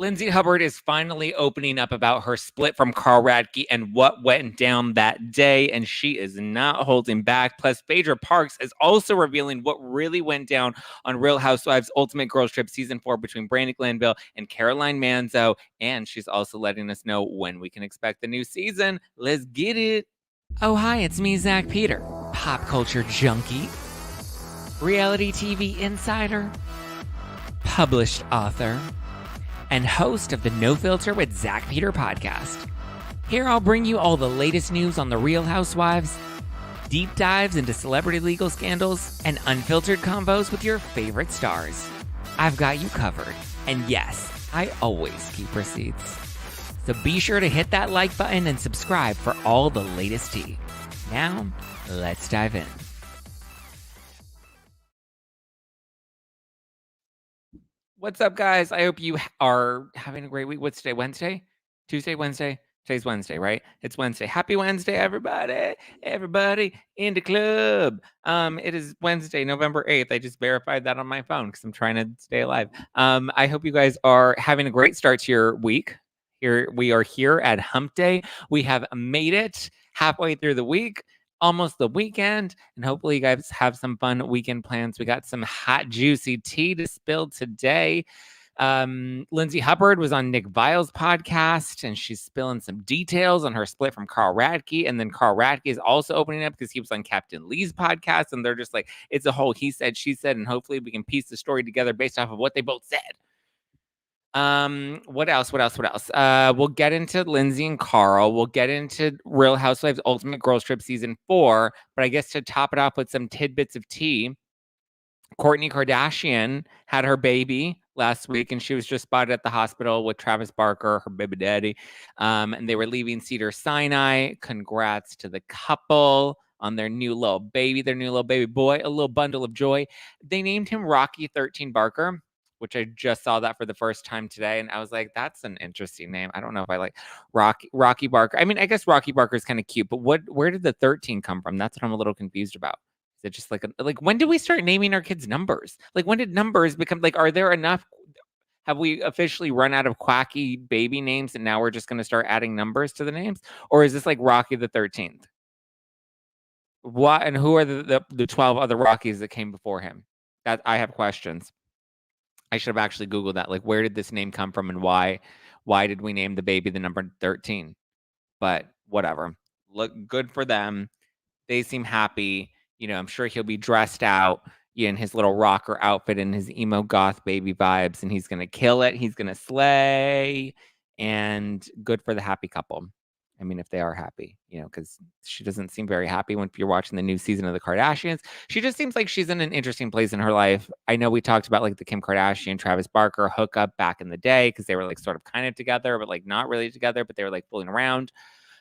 Lindsay Hubbard is finally opening up about her split from Carl Radke and what went down that day, and she is not holding back. Plus, Phaedra Parks is also revealing what really went down on Real Housewives Ultimate Girls Trip Season 4 between Brandi Glanville and Caroline Manzo, and she's also letting us know when we can expect the new season. Let's get it. Oh, hi, it's me, Zack Peter, pop culture junkie, reality TV insider, published author, and host of the No Filter with Zack Peter podcast. Here I'll bring you all the latest news on the Real Housewives, deep dives into celebrity legal scandals, and unfiltered combos with your favorite stars. I've got you covered. And yes, I always keep receipts. So be sure to hit that like button and subscribe for all the latest tea. Now, let's dive in. What's up, guys? I hope you are having a great week. What's today? Wednesday? Tuesday? Wednesday? Today's Wednesday, right? It's Wednesday. Happy Wednesday, everybody. Everybody in the club. It is Wednesday, November 8th. I just verified that on my phone because I'm trying to stay alive. I hope you guys are having a great start to your week. Here we are here at Hump Day. We have made it halfway through the week. Almost the weekend, and hopefully you guys have some fun weekend plans. We got some hot, juicy tea to spill today. Lindsay Hubbard was on Nick Vile's podcast, and she's spilling some details on her split from Carl Radke. And then Carl Radke is also opening up because he was on Captain Lee's podcast, and they're just like, it's a whole he said, she said, and hopefully we can piece the story together based off of what they both said. What else? We'll get into Lindsay and Carl. We'll get into Real Housewives Ultimate Girls Trip Season 4. But I guess to top it off with some tidbits of tea, Kourtney Kardashian had her baby last week, and she was just spotted at the hospital with Travis Barker, her baby daddy. And they were leaving Cedars-Sinai. Congrats to the couple on their new little baby boy, a little bundle of joy. They named him Rocky 13 Barker, which I just saw that for the first time today. And I was like, that's an interesting name. I don't know if I like Rocky Barker. I mean, I guess Rocky Barker is kind of cute, but where did the 13 come from? That's what I'm a little confused about. Is it just like when did we start naming our kids numbers? Like, when did numbers become, like, are there enough? Have we officially run out of quacky baby names and now we're just going to start adding numbers to the names? Or is this like Rocky the 13th? What, and who are the 12 other Rockies that came before him? That I have questions. I should have actually Googled that. Like, where did this name come from and why did we name the baby the number 13? But whatever. Look, good for them. They seem happy. You know, I'm sure he'll be dressed out in his little rocker outfit and his emo goth baby vibes, and he's going to kill it. He's going to slay, and good for the happy couple. I mean, if they are happy, you know, because she doesn't seem very happy when you're watching the new season of the Kardashians. She just seems like she's in an interesting place in her life. I know we talked about like the Kim Kardashian, Travis Barker hookup back in the day because they were like sort of kind of together, but like not really together, but they were like fooling around.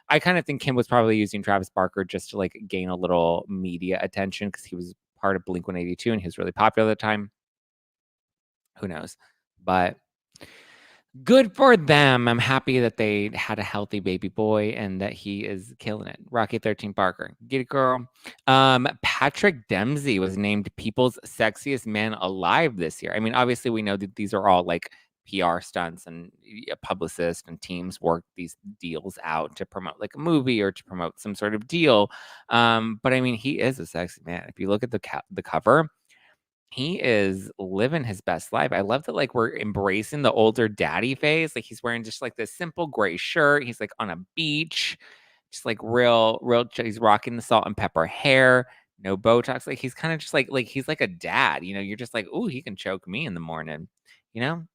I kind of think Kim was probably using Travis Barker just to like gain a little media attention because he was part of Blink-182 and he was really popular at the time. Who knows? But good for them. I'm happy that they had a healthy baby boy and that he is killing it. Rocky 13 Barker. Get it, girl. Patrick Dempsey was named People's Sexiest Man Alive this year. I mean, obviously, we know that these are all like PR stunts and publicists and teams work these deals out to promote like a movie or to promote some sort of deal. But I mean, he is a sexy man. If you look at the cover, he is living his best life. I love that, like, we're embracing the older daddy phase. Like, he's wearing just like this simple gray shirt. He's like on a beach, just like real. He's rocking the salt and pepper hair, no Botox. Like, he's kind of just like he's like a dad. You know, you're just like, oh, he can choke me in the morning. You know,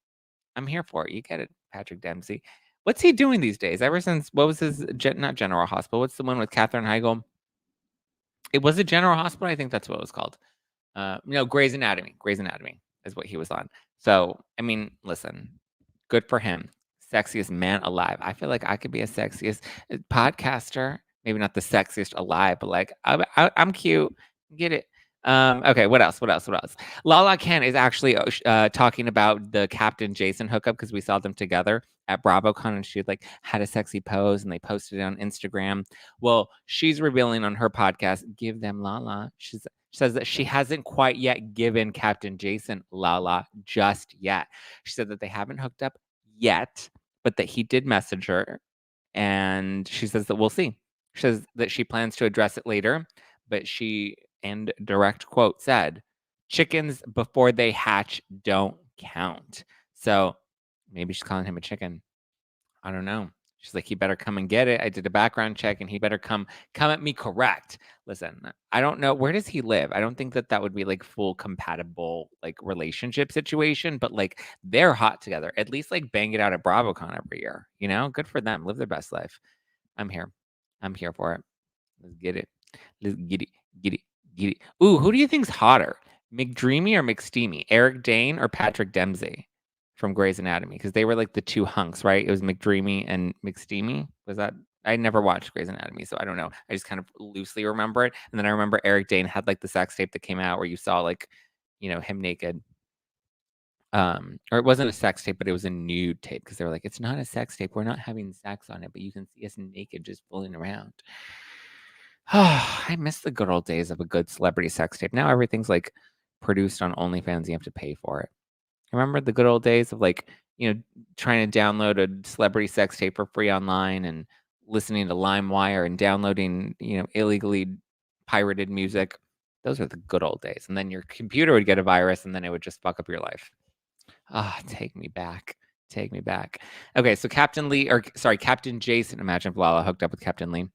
I'm here for it. You get it, Patrick Dempsey. What's he doing these days? Ever since, what was his, not General Hospital? What's the one with Katherine Heigl? It was a General Hospital. I think that's what it was called. No, Grey's Anatomy. Grey's Anatomy is what he was on. So, I mean, listen, good for him. Sexiest man alive. I feel like I could be a sexiest podcaster. Maybe not the sexiest alive, but like I'm cute. Get it? Okay, what else? Lala Kent is actually talking about the Captain Jason hookup because we saw them together at BravoCon and she had a sexy pose and they posted it on Instagram. Well, she's revealing on her podcast, Give Them Lala. She says that she hasn't quite yet given Captain Jason Lala just yet. She said that they haven't hooked up yet, but that he did message her. And she says that we'll see. She says that she plans to address it later, but she, and direct quote, said, chickens before they hatch don't count. So maybe she's calling him a chicken. I don't know. She's like, he better come and get it. I did a background check and he better come at me correct. Listen, I don't know. Where does he live? I don't think that would be like full compatible like relationship situation, but like they're hot together. At least like bang it out at BravoCon every year. You know, good for them. Live their best life. I'm here. I'm here for it. Let's get it. Let's get it. Get it. Get it. Ooh, who do you think's hotter? McDreamy or McSteamy? Eric Dane or Patrick Dempsey from Grey's Anatomy? Because they were like the two hunks, right? It was McDreamy and McSteamy. Was that? I never watched Grey's Anatomy, so I don't know. I just kind of loosely remember it. And then I remember Eric Dane had like the sex tape that came out where you saw like, you know, him naked. Or it wasn't a sex tape, but it was a nude tape because they were like, it's not a sex tape. We're not having sex on it, but you can see us naked just fooling around. Oh, I miss the good old days of a good celebrity sex tape. Now everything's like produced on OnlyFans. You have to pay for it. Remember the good old days of like, you know, trying to download a celebrity sex tape for free online and listening to LimeWire and downloading, you know, illegally pirated music. Those are the good old days. And then your computer would get a virus and then it would just fuck up your life. Ah, take me back. Take me back. Okay, so Captain Jason. Imagine if Lala hooked up with Captain Lee.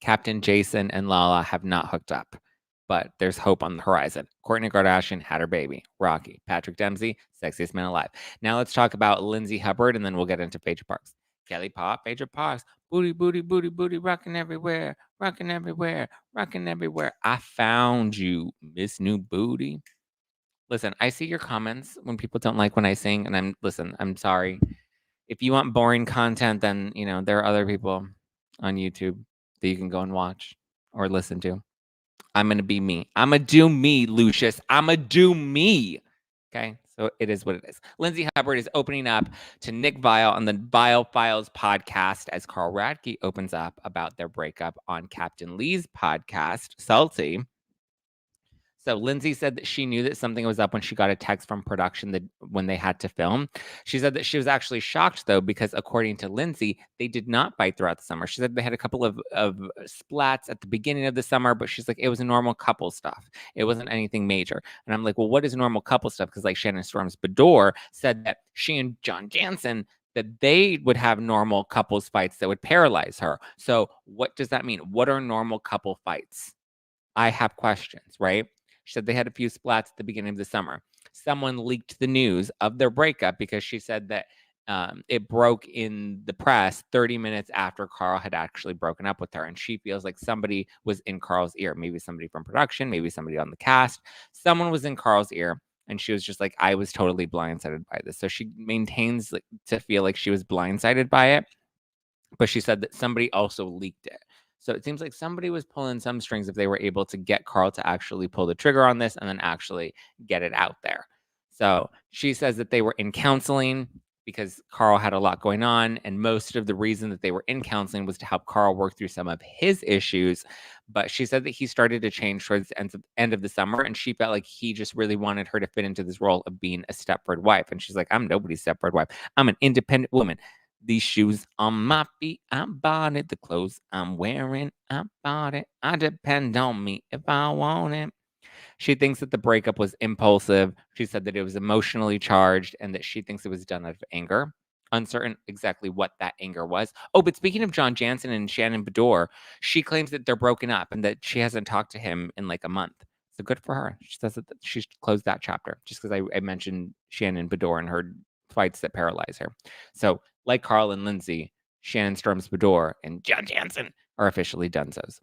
Captain Jason and Lala have not hooked up, but there's hope on the horizon. Kourtney Kardashian had her baby, Rocky. Patrick Dempsey, sexiest man alive. Now let's talk about Lindsay Hubbard, and then we'll get into Phaedra Parks. Kelly Pop, Phaedra Parks, booty, booty, booty, booty, rocking everywhere, rocking everywhere, rocking everywhere. I found you, Miss New Booty. Listen, I see your comments when people don't like when I sing, and I'm sorry. If you want boring content, then, you know, there are other people on YouTube that you can go and watch or listen to. I'm going to be me. I'm going to do me, Lucius. I'm going to do me. Okay? So it is what it is. Lindsay Hubbard is opening up to Nick Viall on the Viall Files podcast as Carl Radke opens up about their breakup on Captain Lee's podcast, Salty. So Lindsay said that she knew that something was up when she got a text from production when they had to film. She said that she was actually shocked, though, because according to Lindsay, they did not fight throughout the summer. She said they had a couple of splats at the beginning of the summer, but she's like, it was normal couple stuff. It wasn't anything major. And I'm like, well, what is normal couple stuff? Because like Shannon Storms Bedore said that she and John Jansen, that they would have normal couples fights that would paralyze her. So what does that mean? What are normal couple fights? I have questions, right? She said they had a few splats at the beginning of the summer. Someone leaked the news of their breakup because she said that it broke in the press 30 minutes after Carl had actually broken up with her. And she feels like somebody was in Carl's ear. Maybe somebody from production, maybe somebody on the cast. Someone was in Carl's ear. And she was just like, I was totally blindsided by this. So she maintains like, to feel like she was blindsided by it. But she said that somebody also leaked it. So it seems like somebody was pulling some strings if they were able to get Carl to actually pull the trigger on this and then actually get it out there. So she says that they were in counseling because Carl had a lot going on. And most of the reason that they were in counseling was to help Carl work through some of his issues. But she said that he started to change towards the end of the summer. And she felt like he just really wanted her to fit into this role of being a Stepford wife. And she's like, I'm nobody's Stepford wife. I'm an independent woman. These shoes on my feet, I bought it. The clothes I'm wearing, I bought it. I depend on me if I want it. She thinks that the breakup was impulsive. She said that it was emotionally charged and that she thinks it was done out of anger. Uncertain exactly what that anger was. Oh, but speaking of John Jansen and Shannon Bedore, she claims that they're broken up and that she hasn't talked to him in like a month. So good for her. She says that she's closed that chapter just because I mentioned Shannon Bedore and her fights that paralyze her. So like Carl and Lindsay, Shannon Storms Bedore and John Jansen are officially donesos.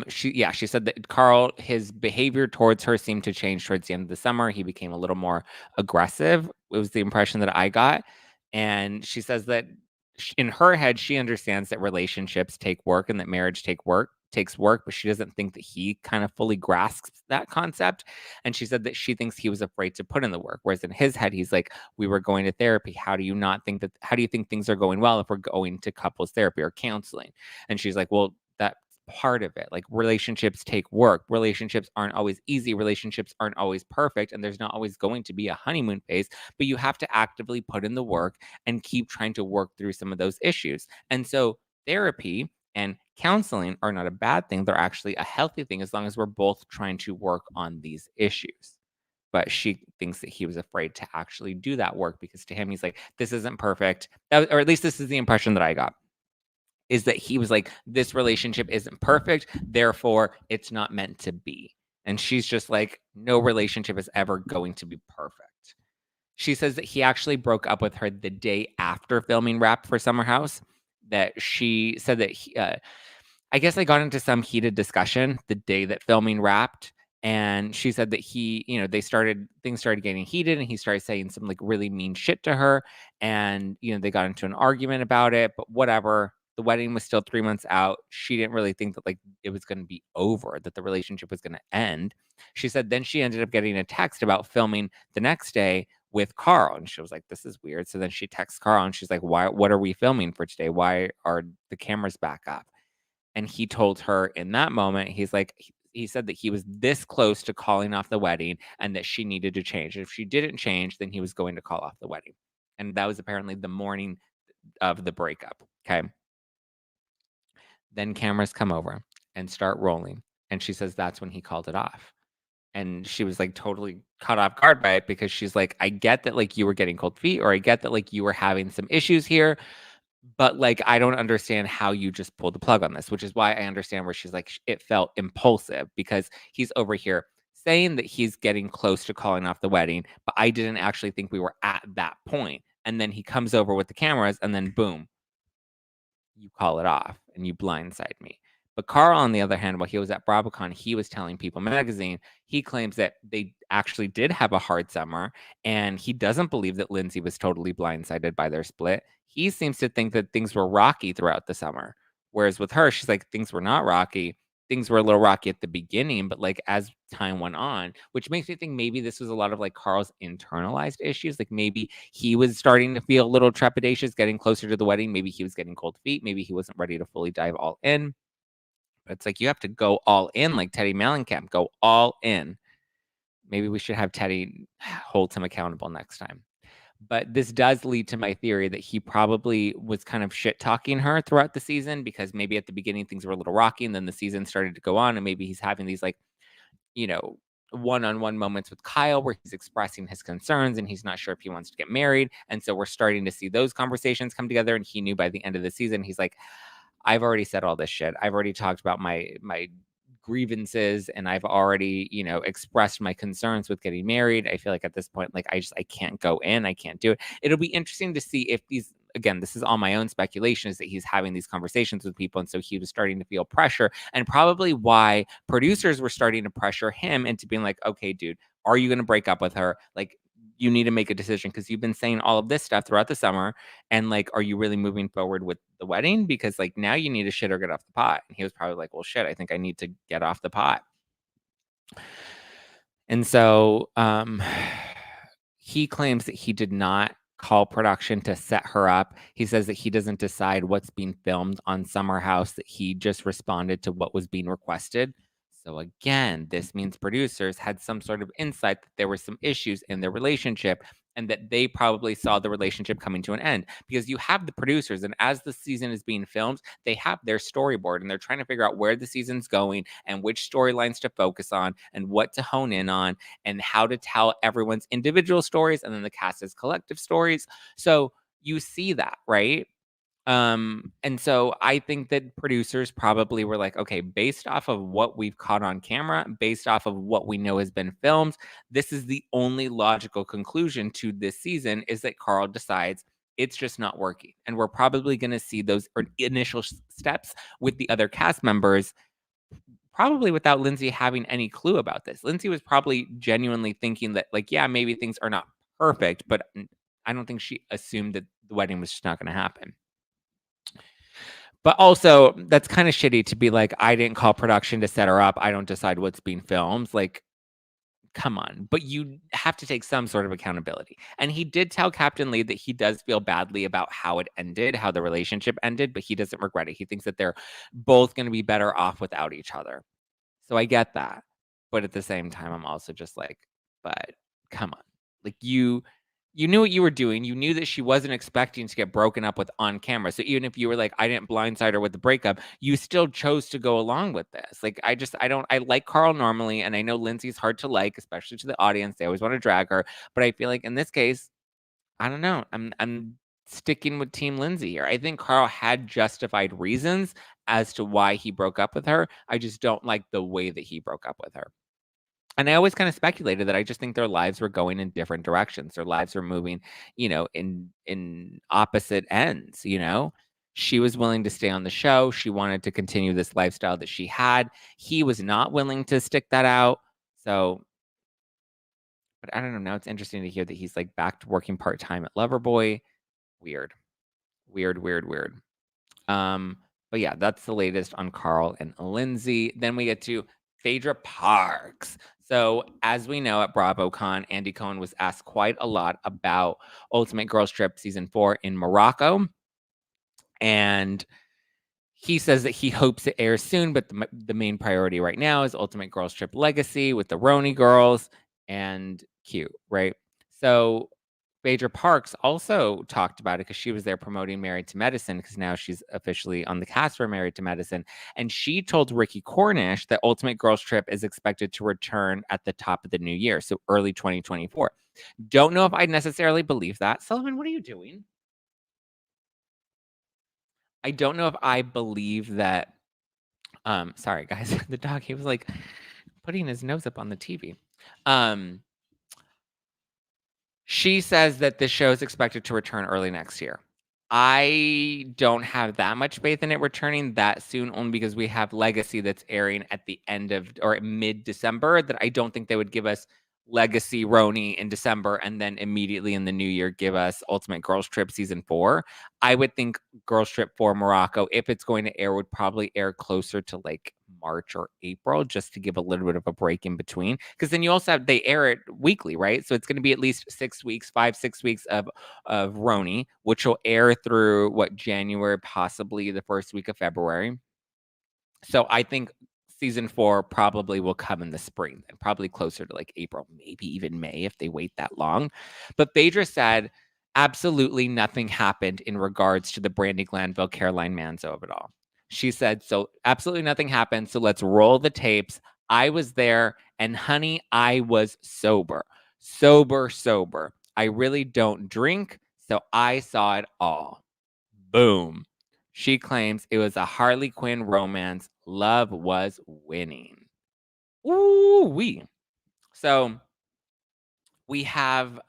She said that Carl, his behavior towards her seemed to change towards the end of the summer. He became a little more aggressive. It was the impression that I got. And she says that in her head, she understands that relationships take work and that marriage takes work, but she doesn't think that he kind of fully grasps that concept. And she said that she thinks he was afraid to put in the work. Whereas in his head, he's like, we were going to therapy. How do you think things are going well if we're going to couples therapy or counseling? And she's like, well, that's part of it. Like, relationships take work. Relationships aren't always easy. Relationships aren't always perfect. And there's not always going to be a honeymoon phase, but you have to actively put in the work and keep trying to work through some of those issues. And so therapy and counseling are not a bad thing. They're actually a healthy thing as long as we're both trying to work on these issues. But she thinks that he was afraid to actually do that work because to him, he's like, this isn't perfect. Or at least this is the impression that I got, is that he was like, this relationship isn't perfect. Therefore, it's not meant to be. And she's just like, no relationship is ever going to be perfect. She says that he actually broke up with her the day after filming wrapped for Summer House. That she said that I guess I got into some heated discussion the day that filming wrapped. And she said that things started getting heated and he started saying some like really mean shit to her. And, they got into an argument about it, but whatever. The wedding was still 3 months out. She didn't really think that like it was going to be over, that the relationship was going to end. She said then she ended up getting a text about filming the next day with Carl. And she was like, this is weird. So then she texts Carl and she's like, what are we filming for today? Why are the cameras back up? And he told her in that moment, he's like, he said that he was this close to calling off the wedding and that she needed to change. If she didn't change, then he was going to call off the wedding. And that was apparently the morning of the breakup. Okay. Then cameras come over and start rolling. And she says that's when he called it off. And she was like totally caught off guard by it because she's like, I get that like you were getting cold feet, or I get that like you were having some issues here, but, like, I don't understand how you just pulled the plug on this, which is why I understand where she's like, it felt impulsive because he's over here saying that he's getting close to calling off the wedding, but I didn't actually think we were at that point. And then he comes over with the cameras and then boom, you call it off and you blindside me. But Carl, on the other hand, while he was at BravoCon, he was telling People Magazine, he claims that they actually did have a hard summer, and he doesn't believe that Lindsay was totally blindsided by their split. He seems to think that things were rocky throughout the summer. Whereas with her, she's like, things were not rocky. Things were a little rocky at the beginning, but like as time went on, which makes me think maybe this was a lot of like Carl's internalized issues. Like maybe he was starting to feel a little trepidatious getting closer to the wedding. Maybe he was getting cold feet. Maybe he wasn't ready to fully dive all in. But it's like you have to go all in, like Teddy Mellencamp, go all in. Maybe we should have Teddy hold him accountable next time. But this does lead to my theory that he probably was kind of shit talking her throughout the season because maybe at the beginning things were a little rocky and then the season started to go on and maybe he's having these like, you know, one-on-one moments with Kyle where he's expressing his concerns and he's not sure if he wants to get married. And so we're starting to see those conversations come together. And he knew by the end of the season, he's like, I've already said all this shit. I've already talked about my grievances and I've already, expressed my concerns with getting married. I feel like at this point, like I can't go in. I can't do it. It'll be interesting to see if again, this is all my own speculation, is that he's having these conversations with people. And so he was starting to feel pressure, and probably why producers were starting to pressure him into being like, okay, dude, are you going to break up with her? Like, you need to make a decision because you've been saying all of this stuff throughout the summer. And like, are you really moving forward with the wedding? Because like now you need to shit or get off the pot. And he was probably like, well, shit, I think I need to get off the pot. And so he claims that he did not call production to set her up. He says that he doesn't decide what's being filmed on Summer House, that he just responded to what was being requested. So again, this means producers had some sort of insight that there were some issues in their relationship and that they probably saw the relationship coming to an end, because you have the producers, and as the season is being filmed, they have their storyboard and they're trying to figure out where the season's going and which storylines to focus on and what to hone in on and how to tell everyone's individual stories and then the cast's collective stories. So you see that, right? And so I think that producers probably were like, okay, based off of what we've caught on camera, based off of what we know has been filmed, this is the only logical conclusion to this season, is that Carl decides it's just not working. And we're probably going to see those initial steps with the other cast members, probably without Lindsay having any clue about this. Lindsay was probably genuinely thinking that, like, yeah, maybe things are not perfect, but I don't think she assumed that the wedding was just not going to happen. But also, that's kind of shitty to be like, I didn't call production to set her up. I don't decide what's being filmed. Like, come on. But you have to take some sort of accountability. And he did tell Captain Lee that he does feel badly about how it ended, how the relationship ended, but he doesn't regret it. He thinks that they're both going to be better off without each other. So I get that. But at the same time, I'm also just like, but come on. Like you knew what you were doing. You knew that she wasn't expecting to get broken up with on camera. So even if you were like, I didn't blindside her with the breakup, you still chose to go along with this. Like, I like Carl normally. And I know Lindsay's hard to like, especially to the audience. They always want to drag her. But I feel like in this case, I don't know. I'm sticking with Team Lindsay here. I think Carl had justified reasons as to why he broke up with her. I just don't like the way that he broke up with her. And I always kind of speculated that I just think their lives were going in different directions. Their lives were moving, in opposite ends, you know? She was willing to stay on the show. She wanted to continue this lifestyle that she had. He was not willing to stick that out. So, but I don't know. Now it's interesting to hear that he's like back to working part-time at Loverboy. Weird. Weird, weird, weird. But yeah, that's the latest on Carl and Lindsay. Then we get to Phaedra Parks. So, as we know at BravoCon, Andy Cohen was asked quite a lot about Ultimate Girls Trip season 4 in Morocco. And he says that he hopes it airs soon, but the main priority right now is Ultimate Girls Trip Legacy with the Roni girls and cute, right? So Phaedra Parks also talked about it because she was there promoting Married to Medicine because now she's officially on the cast for Married to Medicine. And she told Ricky Cornish that Ultimate Girls Trip is expected to return at the top of the new year, so early 2024. Don't know if I necessarily believe that. Sullivan, what are you doing? I don't know if I believe that. Sorry guys, the dog, he was like putting his nose up on the TV. She says that the show is expected to return early next year. I don't have that much faith in it returning that soon, only because we have Legacy that's airing at the end of or mid-December that I don't think they would give us Legacy Roni in December and then immediately in the new year give us Ultimate Girls Trip season 4. I would think Girls Trip 4 Morocco, if it's going to air, would probably air closer to like March or April just to give a little bit of a break in between. Because then you also have they air it weekly, right? So it's going to be at least 6 weeks, 5-6 weeks of Roni, which will air through January, possibly the first week of February. So I think season 4 probably will come in the spring, and probably closer to like April, maybe even May if they wait that long. But Phaedra said absolutely nothing happened in regards to the Brandi Glanville, Caroline Manzo of it all. She said, so absolutely nothing happened. So let's roll the tapes. I was there, and honey, I was sober. Sober. I really don't drink, so I saw it all. Boom. She claims it was a Harley Quinn romance. Love was winning. Ooh wee. So we have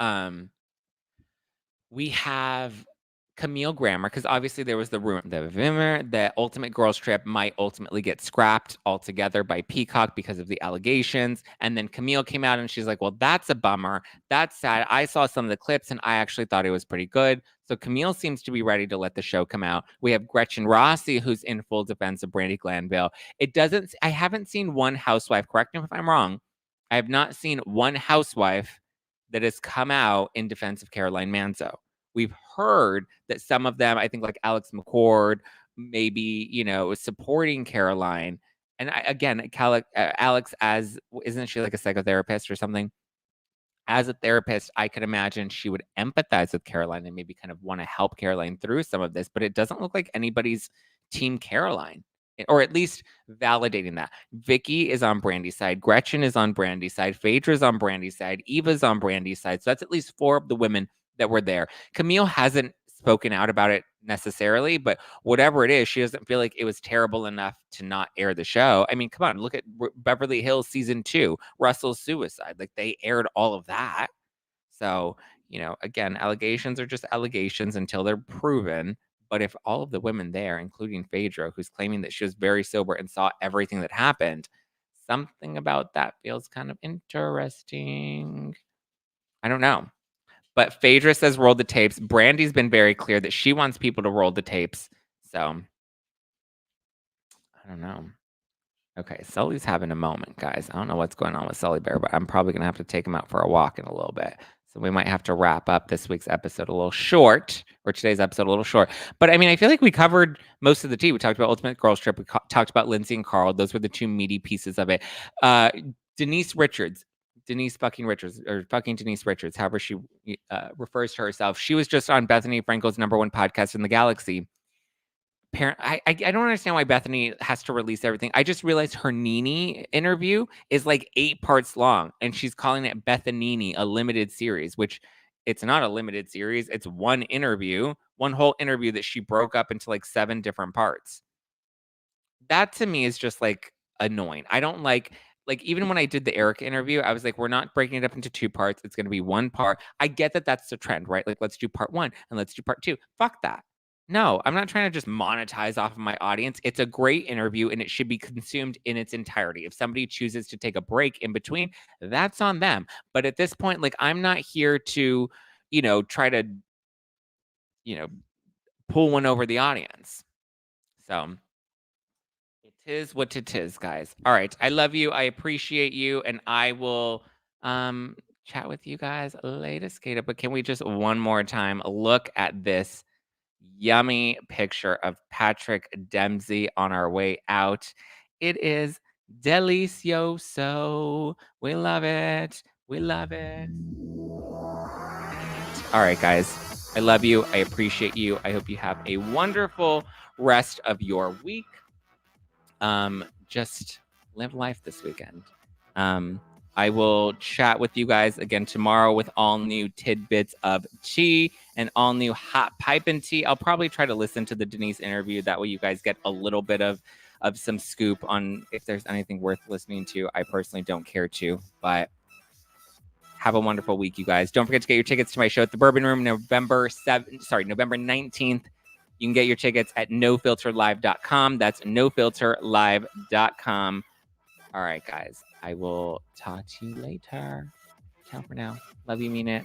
Camille Grammer, because obviously there was the rumor that Ultimate Girls Trip might ultimately get scrapped altogether by Peacock because of the allegations. And then Camille came out and she's like, well, that's a bummer. That's sad. I saw some of the clips and I actually thought it was pretty good. So Camille seems to be ready to let the show come out. We have Gretchen Rossi, who's in full defense of Brandi Glanville. I haven't seen one housewife, correct me if I'm wrong. I have not seen one housewife that has come out in defense of Caroline Manzo. We've heard that some of them, I think like Alex McCord, maybe, supporting Caroline. And Alex, isn't she like a psychotherapist or something? As a therapist, I could imagine she would empathize with Caroline and maybe kind of want to help Caroline through some of this, but it doesn't look like anybody's team Caroline, or at least validating that. Vicky is on Brandi's side. Gretchen is on Brandi's side. Phaedra's on Brandi's side. Eva's on Brandi's side. So that's at least 4 of the women that were there. Camille hasn't spoken out about it necessarily, but whatever it is, she doesn't feel like it was terrible enough to not air the show. I mean, come on, look at Beverly Hills season 2, Russell's suicide. Like, they aired all of that. So, again, allegations are just allegations until they're proven. But if all of the women there, including Phaedra, who's claiming that she was very sober and saw everything that happened, something about that feels kind of interesting. I don't know. But Phaedra says roll the tapes. Brandi's been very clear that she wants people to roll the tapes. So I don't know. Okay, Sully's having a moment, guys. I don't know what's going on with Sully Bear, but I'm probably going to have to take him out for a walk in a little bit. So we might have to wrap up this week's episode a little short, or today's episode a little short. But I mean, I feel like we covered most of the tea. We talked about Ultimate Girls Trip. We talked about Lindsay and Carl. Those were the two meaty pieces of it. Denise fucking Richards, or fucking Denise Richards, however she refers to herself. She was just on Bethany Frankel's #1 podcast in the galaxy. I don't understand why Bethany has to release everything. I just realized her Nene interview is like 8 parts long, and she's calling it Bethanini, a limited series, which it's not a limited series. It's one whole interview that she broke up into like 7 different parts. That to me is just like annoying. I don't like even when I did the Eric interview, I was like, we're not breaking it up into 2 parts. It's going to be 1 part. I get that that's the trend, right? Like, let's do part 1 and let's do part 2. Fuck that. No, I'm not trying to just monetize off of my audience. It's a great interview and it should be consumed in its entirety. If somebody chooses to take a break in between, that's on them. But at this point, like, I'm not here to, try to, pull one over the audience. So it is what it is, guys. All right. I love you. I appreciate you. And I will chat with you guys later, Skater. But can we just one more time look at this yummy picture of Patrick Dempsey on our way out? It is delicioso. We love it. We love it. All right, guys. I love you. I appreciate you. I hope you have a wonderful rest of your week. Just live life this weekend. I will chat with you guys again tomorrow with all new tidbits of tea and all new hot piping tea. I'll probably try to listen to the Denise interview. That way you guys get a little bit of some scoop on if there's anything worth listening to. I personally don't care to, but have a wonderful week, you guys. Don't forget to get your tickets to my show at the Bourbon Room November 19th. You can get your tickets at nofilterlive.com. That's nofilterlive.com. All right, guys. I will talk to you later. Ciao for now. Love you, mean it.